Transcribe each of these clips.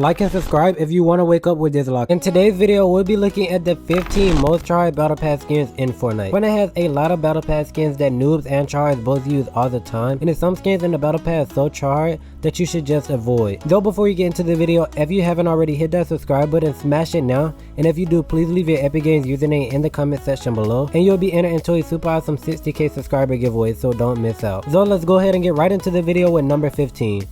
Like and subscribe if you want to wake up with this luck. In today's video, we'll be looking at the 15 most tried battle pass skins in Fortnite. Fortnite has a lot of battle pass skins that noobs and tryhards both use all the time, and there's some skins in the battle pass so tryhard that you should just avoid. Though before you get into the video, if you haven't already, hit that subscribe button, smash it now, and if you do, please leave your Epic Games username in the comment section below, and you'll be entered into a super awesome 60k subscriber giveaway, so don't miss out. So let's go ahead and get right into the video with number 15,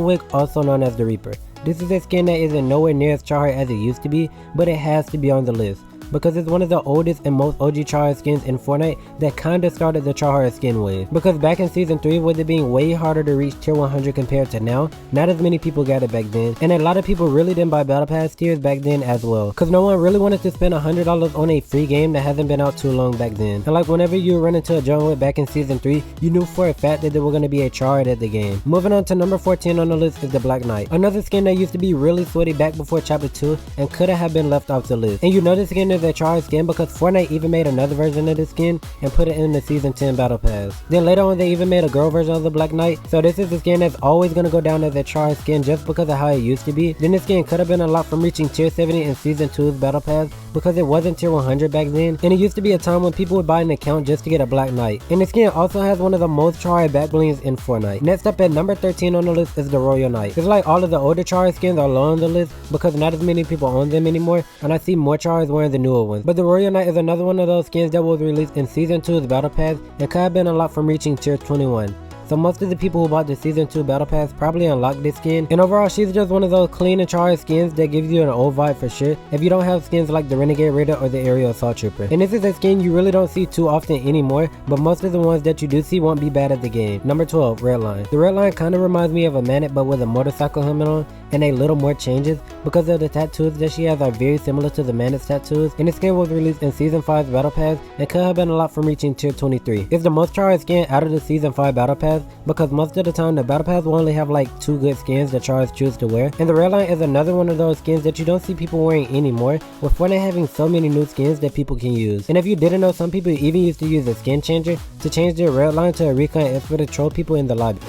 Wick, also known as the Reaper. This is a skin that isn't nowhere near as tryhard as it used to be, but it has to be on the list, because it's one of the oldest and most OG tryhard skins in Fortnite that kinda started the tryhard skin wave. Because back in season 3, with it being way harder to reach tier 100 compared to now, not as many people got it back then, and a lot of people really didn't buy battle pass tiers back then as well, cause no one really wanted to spend $100 on a free game that hasn't been out too long back then. And like whenever you run into a Wick back in season 3, you knew for a fact that there were gonna be a tryhard at the game. Moving on to number 14 on the list is the Black Knight, another skin that used to be really sweaty back before chapter 2 and could have been left off the list. And you know this skin is a tryhard skin because Fortnite even made another version of this skin and put it in the season 10 battle pass. Then later on they even made a girl version of the Black Knight, so this is the skin that's always gonna go down as a tryhard skin just because of how it used to be. Then this skin could have been a lot from reaching tier 70 in season 2's battle pass because it wasn't tier 100 back then, and it used to be a time when people would buy an account just to get a Black Knight. And the skin also has one of the most tryhard back blings in Fortnite. Next up at number 13 on the list is the Royal Knight. It's like all of the older tryhard skins are low on the list because not as many people own them anymore, and I see more tryhards wearing the newer ones. But the Royal Knight is another one of those skins that was released in season 2's battle pass and could have been unlocked from reaching tier 21. So most of the people who bought the season 2 battle pass probably unlocked this skin, and overall she's just one of those clean and tryhard skins that gives you an old vibe for sure if you don't have skins like the Renegade Raider or the Aerial Assault Trooper. And this is a skin you really don't see too often anymore, but most of the ones that you do see won't be bad at the game. Number 12, Redline. The Redline kinda reminds me of a Manic but with a motorcycle helmet on and a little more changes because of the tattoos that she has are very similar to the Manic's tattoos, and the skin was released in season 5's battle pass and could have been unlocked from reaching tier 23. It's the most tryhard skin out of the season 5 battle pass because most of the time the battle pass will only have like 2 good skins that tryhards choose to wear, and the Redline is another one of those skins that you don't see people wearing anymore, with Fortnite having so many new skins that people can use. And if you didn't know, some people even used to use a skin changer to change their Redline to a recon expert to troll people in the lobby.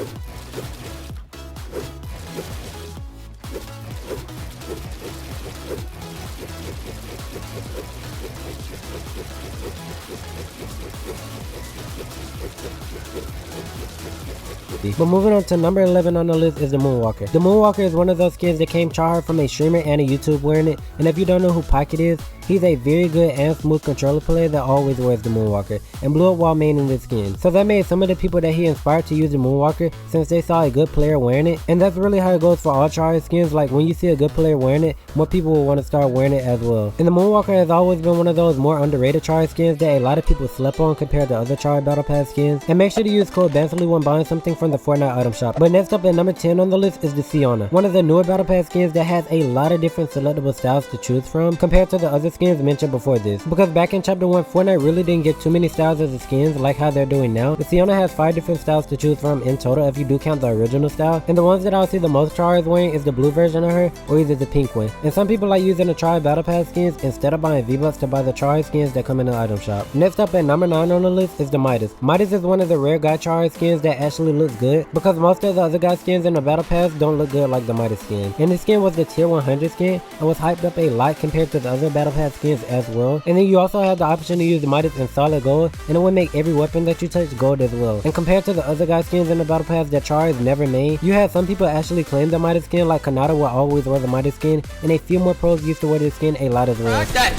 But moving on to number 11 on the list is the Moonwalker. The Moonwalker is one of those skins that came tryhard from a streamer and a YouTuber wearing it, and if you don't know who Pocket is, he's a very good and smooth controller player that always wears the Moonwalker and blew up while maining this skin. So that made some of the people that he inspired to use the Moonwalker since they saw a good player wearing it, and that's really how it goes for all tryhard skins. Like when you see a good player wearing it, more people will want to start wearing it as well. And the Moonwalker has always been one of those more underrated tryhard skins that a lot of people slept on compared to other tryhard battle pass skins. And make sure to use code Bancily when buying something from the Fortnite item shop. But next up at number 10 on the list is the Siona, one of the newer battle pass skins that has a lot of different selectable styles to choose from compared to the other skins mentioned before this. Because back in chapter 1, Fortnite really didn't get too many styles as the skins like how they're doing now. The Siona has 5 different styles to choose from in total if you do count the original style, and the ones that I'll see the most tryhards wearing is the blue version of her or either the pink one. And some people like using the tryhard battle pass skins instead of buying V-Bucks to buy the tryhard skins that come in the item shop. Next up at number 9 on the list is the Midas. Midas is one of the rare guy tryhard skins that actually looks good because most of the other guy skins in the battle pass don't look good like the Midas skin. And this skin was the tier 100 skin and was hyped up a lot compared to the other battle pass skins as well. And then you also have the option to use the Midas in solid gold, and it would make every weapon that you touch gold as well. And compared to the other guy skins in the battle pass that tryhards never made, you had some people actually claim the Midas skin, like Kanata will always wear the Midas skin, and a few more pros used to wear this skin a lot as well. Dead.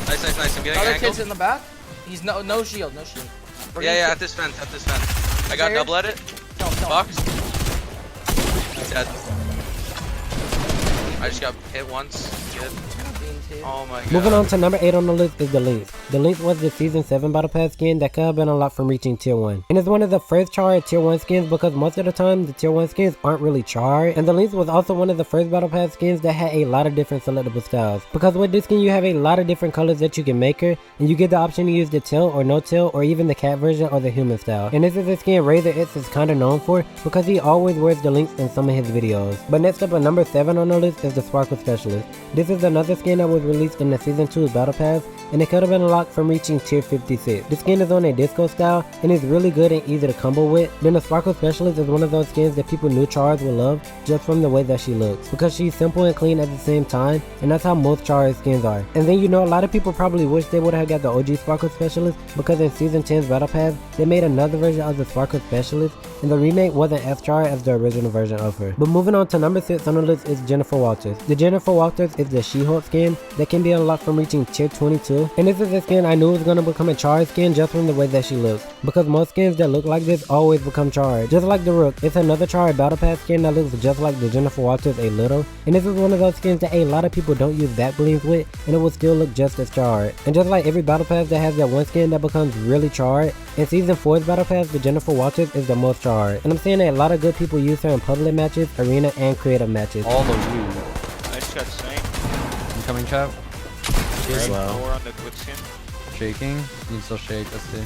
Nice. I'm getting Other angle. kids in the back. He's no shield. Yeah, at this fence. I got double at it. Box. Dead. I just got hit once. Good. Oh my god. Moving on to number 8 on the list is the Lynx. The Lynx was the season 7 battle pass skin that could have been unlocked from reaching tier 1. And it's one of the first tryhard tier 1 skins because most of the time the tier 1 skins aren't really tryhard. And the Lynx was also one of the first battle pass skins that had a lot of different selectable styles. Because with this skin you have a lot of different colors that you can make her, and you get the option to use the tail or no tail or even the cat version or the human style. And this is a skin Razor X is kinda known for because he always wears the Lynx in some of his videos. But next up at number 7 on the list is the Sparkle Specialist. This is another skin that was was released in the Season 2's Battle Pass, and it could have been unlocked from reaching tier 56. The skin is on a disco style, and is really good and easy to combo with. Then the Sparkle Specialist is one of those skins that people new Tryhards will love just from the way that she looks, because she's simple and clean at the same time, and that's how most Tryhard skins are. And then a lot of people probably wish they would have got the OG Sparkle Specialist, because in Season 10's Battle Pass, they made another version of the Sparkle Specialist, and the remake wasn't as Tryhard as the original version of her. But moving on to number 6 on the list is Jennifer Walters. The Jennifer Walters is the She-Hulk skin that can be unlocked from reaching tier 22, and this is a skin I knew was gonna become a Tryhard skin just from the way that she looks, because most skins that look like this always become Tryhard. Just like the Rook, it's another Tryhard Battle Pass skin that looks just like the Jennifer Walters a little, and this is one of those skins that a lot of people don't use back blings with, and it will still look just as Tryhard. And just like every Battle Pass that has that one skin that becomes really Tryhard, in Season 4's Battle Pass, the Jennifer Walters is the most Tryhard. And I'm seeing that a lot of good people use her in public matches, arena, and creative matches. All of you. Nice shot, Saint. Incoming chat. Right, Well. lower on the quick skin. Shaking. You can still shake. Let's see.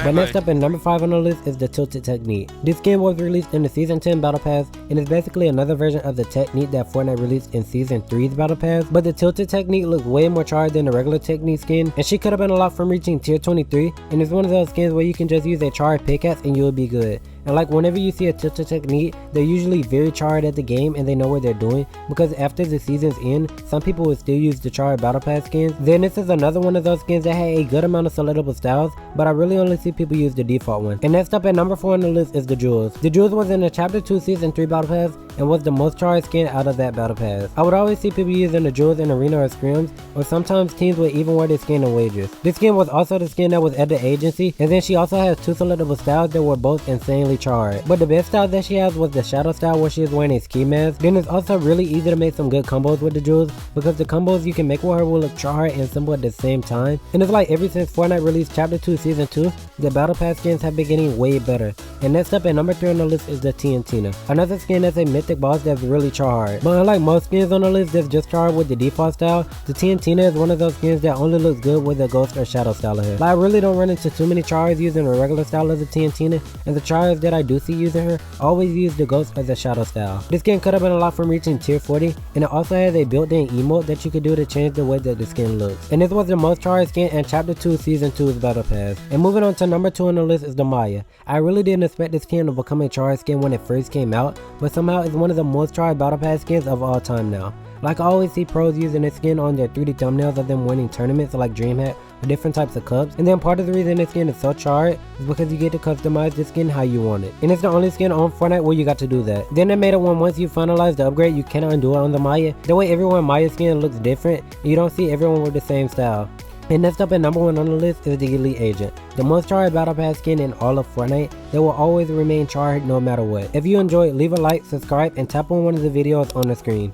But next up in number 5 on the list is the Tilted Technique. This skin was released in the Season 10 Battle Pass, and is basically another version of the technique that Fortnite released in Season 3's Battle Pass, but the Tilted Technique looks way more Tryhard than the regular technique skin, and she could have been unlocked from reaching tier 23, and it's one of those skins where you can just use a Tryhard pickaxe and you'll be good. And like whenever you see a Tilted Technique, they're usually very Tryhard at the game and they know what they're doing, because after the season's end, some people will still use the Tryhard Battle Pass skins. Then this is another one of those skins that had a good amount of selectable styles, but I really only see people use the default one. And next up at number 4 on the list is the Jewels. The Jewels was in the Chapter 2 Season 3 Battle Pass, and was the most Tryhard skin out of that Battle Pass. I would always see people using the Jewels in arena or scrims, or sometimes teams would even wear this skin in wagers. This skin was also the skin that was at the agency, and then she also has 2 selectable styles that were both insanely Tryhard. But the best style that she has was the Shadow style, where she is wearing a ski mask. Then it's also really easy to make some good combos with the Jewels, because the combos you can make with her will look Tryhard and simple at the same time. And it's like ever since Fortnite released Chapter 2 Season 2, the Battle Pass skins have been getting way better. And next up at number 3 on the list is the TNTina. Another skin that's a mythic boss that's really Tryhard. But unlike most skins on the list that's just Tryhard with the default style, the TNTina is one of those skins that only looks good with the Ghost or Shadow style of her. Like, I really don't run into too many Tryhards using the regular style of the TNTina, and the Tryhards that I do see using her always use the Ghost or the Shadow style. This skin could have been unlocked from reaching tier 40, and it also has a built-in emote that you could do to change the way that the skin looks. And this was the most Tryhard skin in Chapter 2 Season 2's Battle Pass. And moving on to number 2 on the list is the Maya. I really didn't expect this skin to become a Tryhard skin when it first came out, but somehow it's one of the most Tryhard Battle Pass skins of all time now. Like, I always see pros using this skin on their 3D thumbnails of them winning tournaments like DreamHack or different types of cups, and then part of the reason this skin is so Tryhard is because you get to customize the skin how you want it, and it's the only skin on Fortnite where you got to do that. Then they made it when once you finalize the upgrade, you cannot undo it on the Maya. That way everyone Maya skin looks different, and you don't see everyone with the same style. And next up at number 1 on the list is the Elite Agent, the most Tryhard Battle Pass skin in all of Fortnite that will always remain Tryhard no matter what. If you enjoyed, leave a like, subscribe, and tap on one of the videos on the screen.